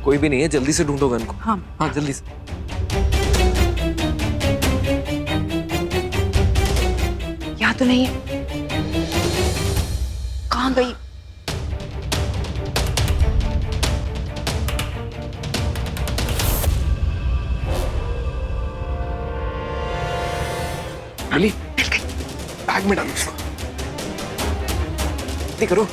कोई भी नहीं है, जल्दी से ढूंढो गन को। हाँ हाँ जल्दी से। यहाँ तो नहीं है, कहाँ गई? मिली? बैग में डालो उसको। जल्दी करो।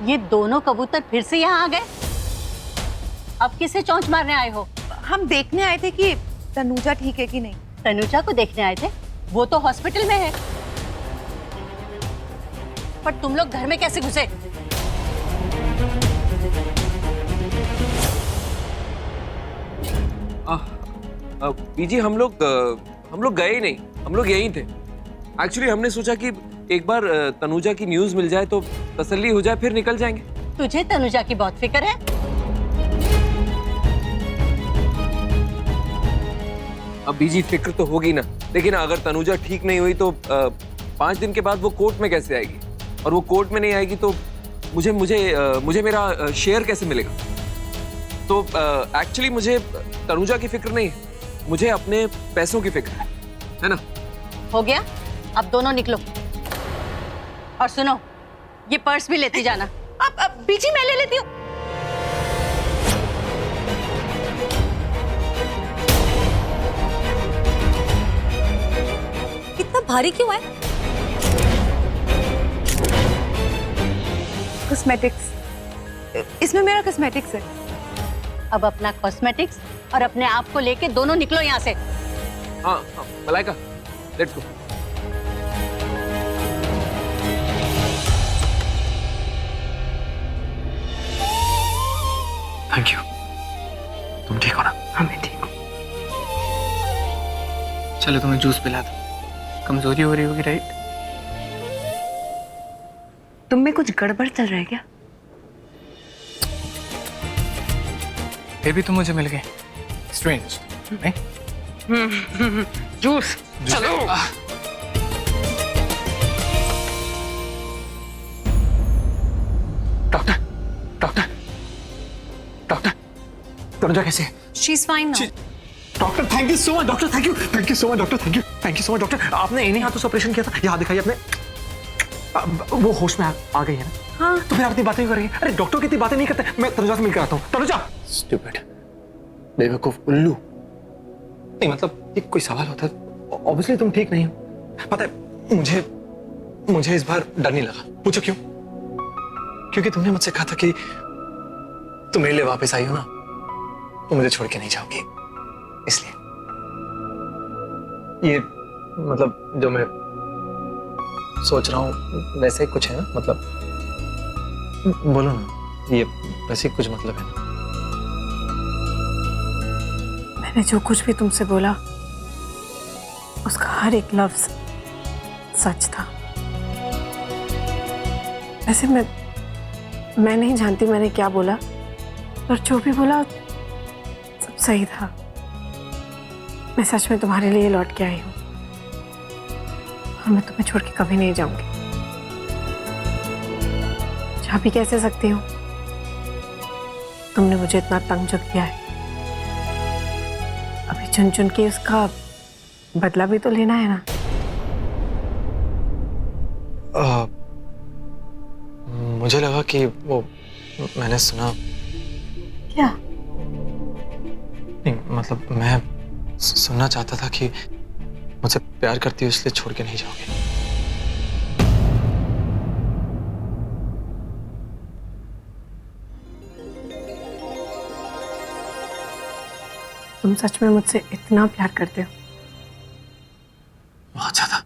ये दोनों कबूतर फिर से यहाँ आ गए। अब किसे चोंच मारने आए हो? हम देखने आए थे कि तनुजा ठीक है कि नहीं। तनुजा को देखने आए थे? वो तो हॉस्पिटल में है। पर तुम लोग घर में कैसे घुसे? बीजी हम लोग गए ही नहीं, हम लोग यहीं थे। एक्चुअली हमने सोचा कि एक बार तनुजा की न्यूज़ मिल जाए तो तसल्ली हो जाए, फिर निकल जाएंगे। तुझे तनुजा की बहुत फिक्र है। अब बीजी फिक्र तो होगी ना, लेकिन अगर तनुजा ठीक नहीं हुई तो 5 दिन के बाद वो कोर्ट में कैसे आएगी? और वो कोर्ट में नहीं आएगी तो मुझे मेरा शेयर कैसे मिलेगा? तो एक्चुअली मुझे तनुजा की फिक्र नहीं है, मुझे अपने पैसों की फिक्र है ना? हो गया, अब दोनों निकलो। और सुनो, ये पर्स भी लेती जाना। अब बीजी मैं ले लेती हूँ। इतना भारी क्यों है? कॉस्मेटिक्स, इसमें मेरा कॉस्मेटिक्स है। अब अपना कॉस्मेटिक्स और अपने आप को लेके दोनों निकलो यहाँ से। हाँ हाँ Malaika, let's go. Thank you. तुम ठीक हो ना? हाँ मैं ठीक हूँ। चलो तुम्हें जूस पिला दो, कमजोरी हो रही होगी राइट? तुम में कुछ गड़बड़ चल रहा है क्या? बेबी तुम मुझे मिल गए, स्ट्रेंज नहीं? जूस चलो। डॉक्टर डॉक्टर डॉक्टर, तनुजा कैसे है? She is fine now. Doctor thank you so much. Doctor thank you so much. Doctor thank you so much. Doctor आपने इन्हीं हाथों से ऑपरेशन किया था, ये हाथ दिखाइए अपने। वो होश में आ गई है ना? हाँ। तो फिर आप इतनी बातें क्यों कर रही हैं? अरे डॉक्टर कितनी बातें नहीं करते। मैं तनुजा से मिलकर आता हूँ। तनुजा स्टूपिड, बेवकूफ, उल्लू। नहीं मतलब ये कोई सवाल होता है? ऑब्वियसली तुम ठीक नहीं हो। पता है मुझे इस बार डर नहीं लगा। पूछो क्यों? क्योंकि तुमने मुझसे कहा था कि तुम मेरे लिए वापस आई हो ना, तो मुझे छोड़ के नहीं जाओगी, इसलिए। ये मतलब जो मैं सोच रहा हूँ वैसे ही कुछ है ना? मतलब बोलो ना, ये वैसे ही कुछ मतलब है ना? मैंने जो कुछ भी तुमसे बोला उसका हर एक लफ्ज सच था। वैसे मैं नहीं जानती मैंने क्या बोला, और जो भी बोला सब सही था। मैं सच में तुम्हारे लिए लौट के आई हूँ, और मैं तुम्हें छोड़ के कभी नहीं जाऊंगी। जा भी कैसे सकती हूँ? तुमने मुझे इतना तंग जो किया है, अभी चुन चुन के उसका बदला भी तो लेना है ना। मुझे लगा कि वो मैंने सुना। क्या? नहीं मतलब मैं सुनना चाहता था कि मुझसे प्यार करती हो इसलिए छोड़ के नहीं जाओगे। तुम सच में मुझसे इतना प्यार करते हो? बहुत ज्यादा।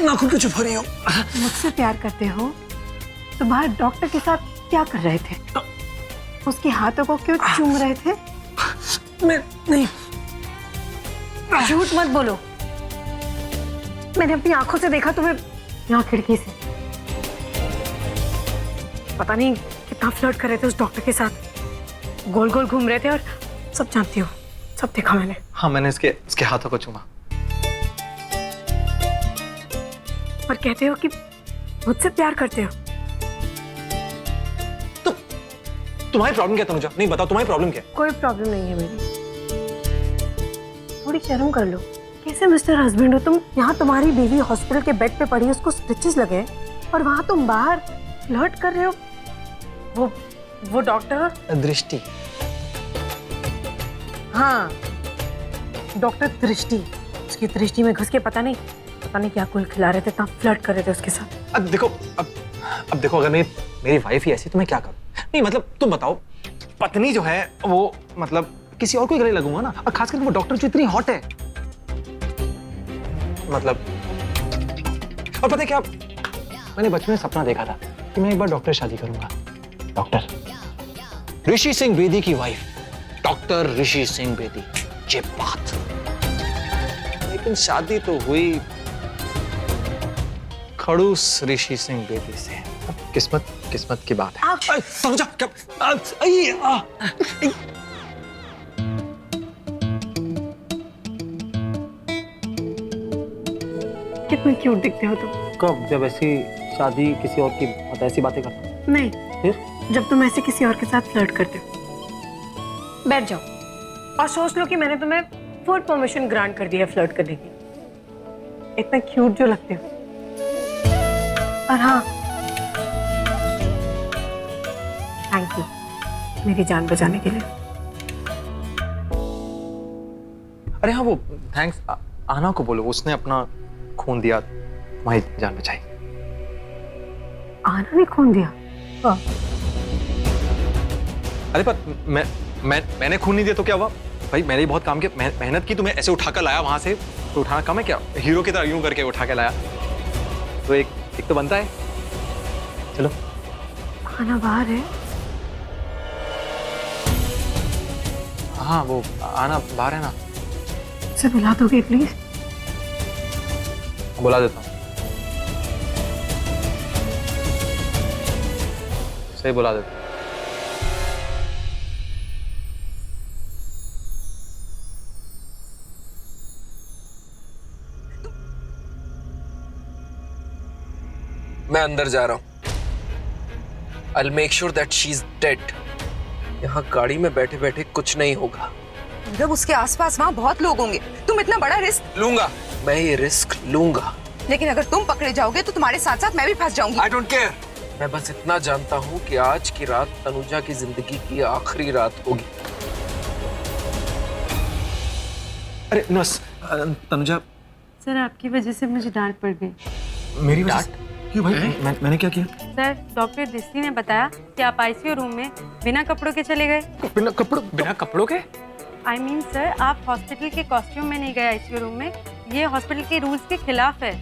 नाखून क्यों चुभ रही हो? मुझसे प्यार करते हो तो बाहर डॉक्टर के साथ क्या कर रहे थे? उसके हाथों को क्यों चूम रहे थे? मैं नहीं। झूठ मत बोलो। मैंने अपनी आंखों से देखा तुम्हें यहाँ खिड़की से। पता नहीं कितना फ्लर्ट कर रहे थे उस डॉक्टर के साथ, गोल गोल घूम रहे थे, और सब जानती हो, सब देखा मैंने। हाँ, मैंने इसके हाथों को चूमा। और कहते हो कि मुझसे प्यार करते हो। तो तुम्हारी प्रॉब्लम क्या तनुजा? नहीं बताओ, तुम्हारी प्रॉब्लम क्या है? कोई प्रॉब्लम नहीं है मेरी। थोड़ी शर्म कर लो। कैसे मिस्टर हस्बैंड हो तुम? यहाँ तुम्हारी बीवी हॉस्पिटल के बेड पे पड़ी, उसको स्टिचेस लगे, और वहां तुम बाहर फ्लर्ट कर रहे हो। वो डॉक्टर दृष्टि। हाँ, डॉक्टर दृष्टि। उसकी दृष्टि में घुस के पता नहीं क्या कुल खिला रहे थे, तब फ्लर्ट कर रहे थे उसके साथ। अब देखो अगर मेरी वाइफ ही ऐसी तो मैं क्या करूं? नहीं मतलब तुम बताओ, पत्नी जो है वो मतलब किसी और को गले लगूंगा ना, और खासकर वो डॉक्टर जो इतनी हॉट है मतलब। और पता है क्या, मैंने बचपन में सपना देखा था कि मैं एक बार डॉक्टर शादी करूंगा। डॉक्टर ऋषि सिंह बेदी की वाइफ, डॉक्टर ऋषि सिंह बेदी। ये बात, लेकिन शादी तो हुई खड़ूस ऋषि सिंह बेदी से। किस्मत की बात है। तनुजा क्या? कितने क्यूट दिखते हो तुम। कब? जब ऐसी शादी किसी और की मतलब ऐसी बातें करता हूं? नहीं, फिर जब तुम ऐसे किसी और के साथ फ्लर्ट करते हो। बैठ जाओ और सोच लो कि मैंने तुम्हें फुल परमिशन ग्रांट कर दिया फ्लर्ट करने की। इतना क्यूट जो लगते हो। और हाँ, थैंक यू मेरी जान बचाने के लिए। अरे हाँ, वो थैंक्स आना को बोलो, उसने अपना खून दिया, तुम्हारी जान बचाई। आना ने खून दिया? हाँ। अरे पर मैंने खून नहीं दिया तो क्या हुआ भाई? मैंने बहुत काम किया, मेहनत की, तुम्हें ऐसे उठाकर लाया वहां से, तो उठाना कम है क्या? हीरो की तरह यूं करके उठा के लाया, तो एक तो बनता है। चलो। आना बाहर है? हाँ, वो आना बाहर है ना। उसे बुला दोगे प्लीज? बुला देता हूँ, सही बुला देता हूँ। मैं अंदर जा रहा हूँ। I'll make sure that she's dead. यहाँ गाड़ी में बैठे बैठे कुछ नहीं होगा। जब उसके आसपास वहाँ बहुत लोग होंगे, तुम इतना बड़ा रिस्क लूंगा, मैं ये रिस्क लूंगा। लेकिन अगर तुम पकड़े जाओगे तो तुम्हारे साथ साथ मैं भी फंस जाऊंगी। I don't care. मैं बस इतना जानता हूँ कि आज की रात तनुजा की जिंदगी की आखिरी रात होगी। अरे नर्स, तनुजा। सर, आपकी वजह से मुझे डांट पड़ गई। मेरी वजह से? क्यों भाई? मैंने क्या किया? सर, डॉक्टर दृष्टि ने बताया कि आप आईसीयू रूम में बिना कपड़ों के चले गए। बिना कपड़ों के? आई मीन सर, आप हॉस्पिटल के कॉस्ट्यूम में नहीं गए आईसीयू रूम में। ये हॉस्पिटल के रूल्स के खिलाफ है।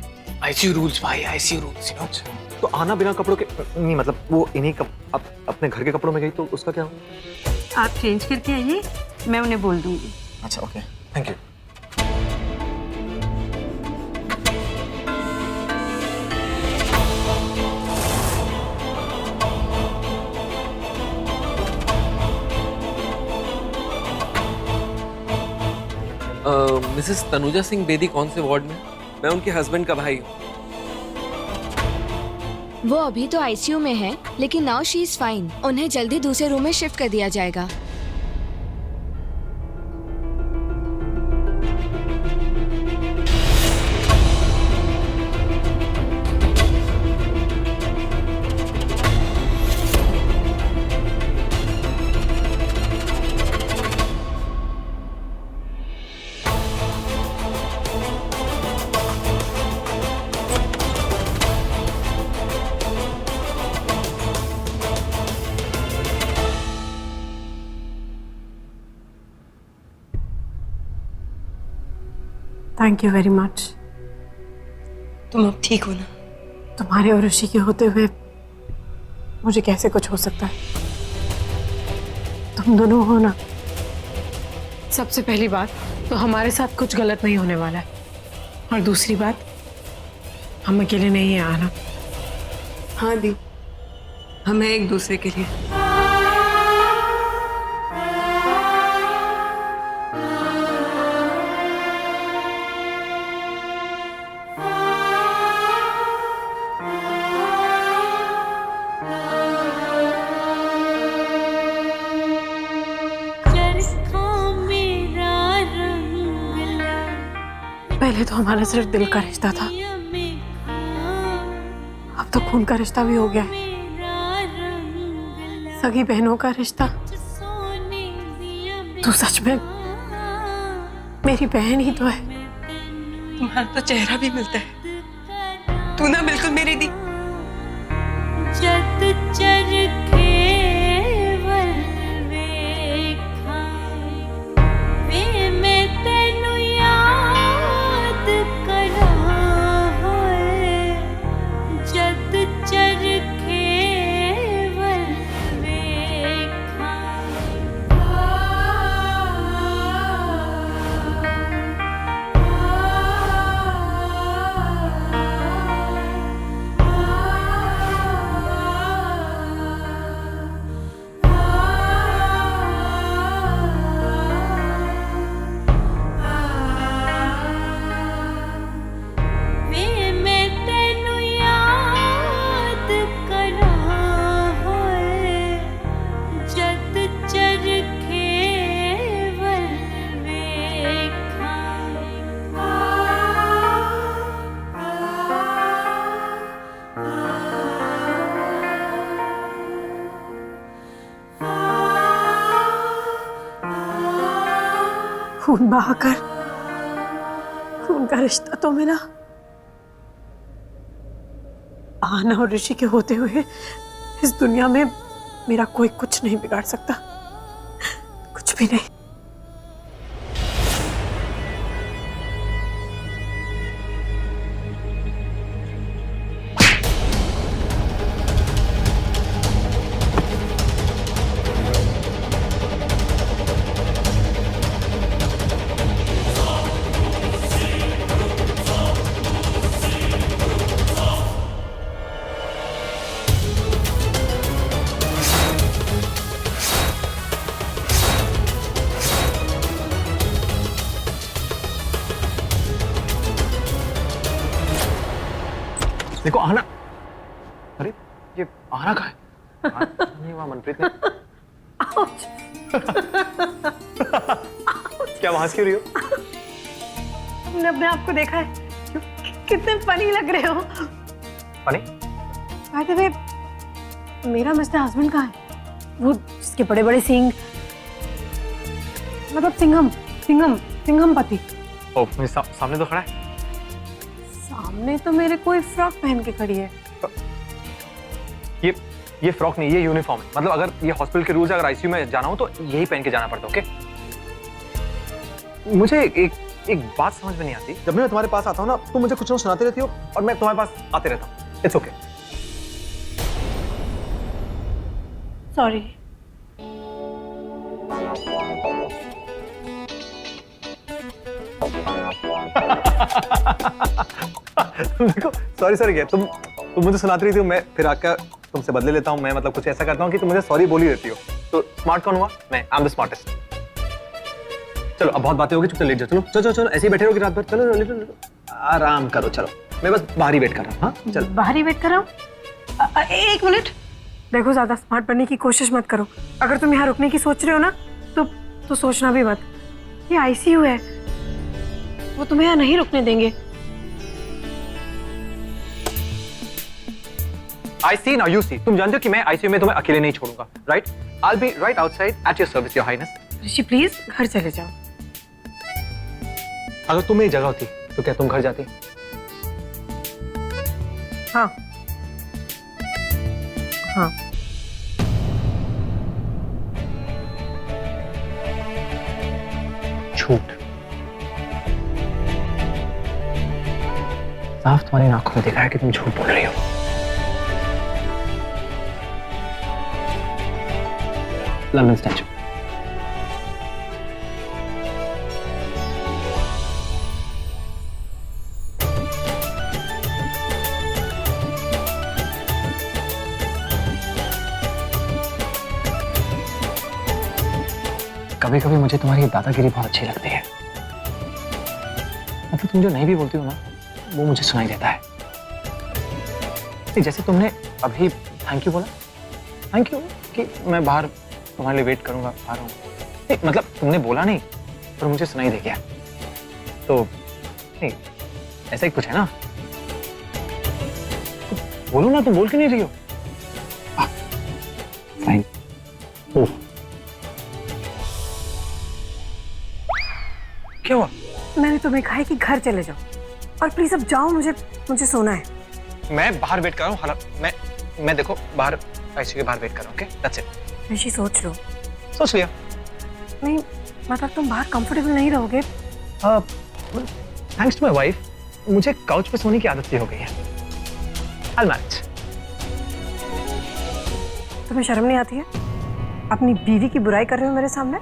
आईसीयू रूल्स भाई, आईसीयू रूल्स। तो आना बिना कपड़ों के नहीं, मतलब वो इन्हीं अपने घर के कपड़ों में गई तो उसका क्या हुआ? आप चेंज करके आइए, मैं उन्हें बोल दूंगी। अच्छा, okay, thank you. Mrs Tanuja Singh Bedi कौन से वार्ड में? मैं उनके हस्बैंड का भाई हूँ। वो अभी तो आईसीयू में है, लेकिन नाउ शी इज फाइन। उन्हें जल्दी दूसरे रूम में शिफ्ट कर दिया जाएगा। Thank you very much. तुम अब ठीक हो ना? तुम्हारे और ऋषि के होते हुए मुझे कैसे कुछ हो सकता है? तुम दोनों हो ना। सबसे पहली बात तो हमारे साथ कुछ गलत नहीं होने वाला है, और दूसरी बात हम अकेले नहीं हैं आना। हाँ दी, हमें एक दूसरे के लिए। पहले तो हमारा सिर्फ दिल का रिश्ता था, अब तो खून का रिश्ता भी हो गया है। सगी बहनों का रिश्ता। तू सच में मेरी बहन ही तो है। तुम्हारा तो चेहरा भी मिलता है। तू ना बिल्कुल मेरी दी। खून बहाकर खून का रिश्ता तो मेरा आना और ऋषि के होते हुए इस दुनिया में मेरा कोई कुछ नहीं बिगाड़ सकता, कुछ भी नहीं। देखो आना, अरे ये आना कहाँ है? नहीं हुआ मनप्रीत ने। क्या वहां से क्यों रही हो? तुमने अपने आप को देखा है? कितने फनी लग रहे हो। फनी? बाय द वे, मेरा मिस्टर हस्बैंड कहाँ है? वो जिसके बड़े बड़े सींग, मतलब सिंघम पति। ओ, मेरे सामने तो खड़ा है। सामने तो मेरे कोई फ्रॉक पहन के खड़ी है। ये फ्रॉक नहीं, ये यूनिफॉर्म है। मतलब अगर ये हॉस्पिटल के रूल्स है, अगर आईसीयू में जाना हो तो यही पहन के जाना पड़ता है। ओके? मुझे एक बात समझ में नहीं आती। जब मैं तुम्हारे पास आता हूँ ना, तुम मुझे कुछ ना सुनाते रहती हो और मैं तुम्हारे पास आते रहता हूँ। It's okay. सॉरी। देखो सॉरी क्या तुम मुझे सुनाती रही थी, मैं फिर आकर तुमसे बदले लेता हूँ। मैं मतलब कुछ ऐसा करता हूँ कि तुम मुझे सॉरी बोली रहती हो। तो स्मार्ट कौन हुआ? मैं। I am the smartest. चलो अब बहुत बातें होगी, चुपचाप लेट जाओ। चलो ऐसे ही बैठे रहोगे रात भर? चलो लेटो, आराम करो। चलो मैं बस बाहर ही वेट कर रहा हूँ। हाँ चलो बाहर ही वेट कर रहा हूँ। एक मिनट। देखो ज्यादा स्मार्ट बनने की कोशिश मत करो। अगर तुम यहाँ रुकने की सोच रहे हो ना तो सोचना भी मत। ये आईसीयू है, वो तुम्हें यहाँ नहीं रुकने देंगे। I see now you see। तुम जानते हो कि मैं आईसीयू में तुम्हें अकेले नहीं छोड़ूंगा, right? I'll be right outside at your service, your highness। Rishi please घर चले जाओ। अगर तुम मेरी जगह होती तो क्या तुम घर जाती? हाँ हाँ। झूठ। साफ तुम्हारी आंखों में दिखा है कि तुम झूठ बोल रही हो। London statue. कभी कभी मुझे तुम्हारी दादागिरी बहुत अच्छी लगती है। मतलब तुम जो नहीं भी बोलती हो ना, वो मुझे सुनाई देता है। जैसे तुमने अभी थैंक यू बोला, थैंक यू कि मैं बाहर तुम्हारे लिए वेट करूंगा, आ रहा हूँ। नहीं मतलब तुमने बोला नहीं, पर मुझे सुनाई दे गया। तो नहीं, ऐसा ही कुछ है ना। बोलो ना, तुम बोल क्यों नहीं रही हो? फाइन। ओह, क्या हुआ? मैंने तुम्हें कहा है कि घर चले जाओ, और प्लीज अब जाओ, मुझे सोना है। मैं बाहर वेट कर रहा हूँ। हालांकि मैं देखो बाहर आईसीयू के बाहर वेट कर रहा हूँ। Okay, that's it. ऋषि सोच लो। सोच लिया। नहीं मतलब तुम बाहर कंफर्टेबल नहीं रहोगे। थैंक्स टू माय वाइफ, मुझे काउच पे सोने की आदत सी हो गई है। I'll manage। तुम्हें शर्म नहीं आती है? अपनी बीवी की बुराई कर रहे हो मेरे सामने।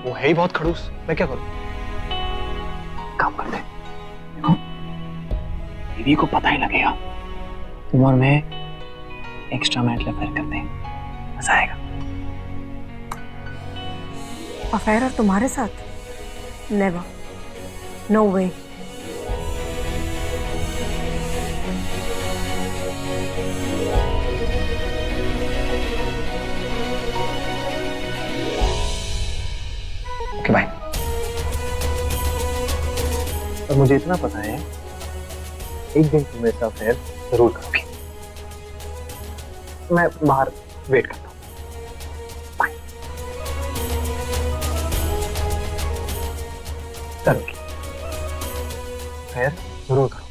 वो है ही बहुत खड़ूस, मैं क्या करूं? काम करते, बीवी को पता ही लगेगा। तुम और मैं एक्स्ट्रा मैरिटल अफेयर करते हैं, मजा आएगा। अफेयर और तुम्हारे साथ? Never, no way. Okay bye. और मुझे इतना पता है, एक दिन तुम मेरे साथ अफेयर जरूर करोगी। मैं बाहर वेट करता हूँ। बाय। करोगी, अफेयर जरूर करो।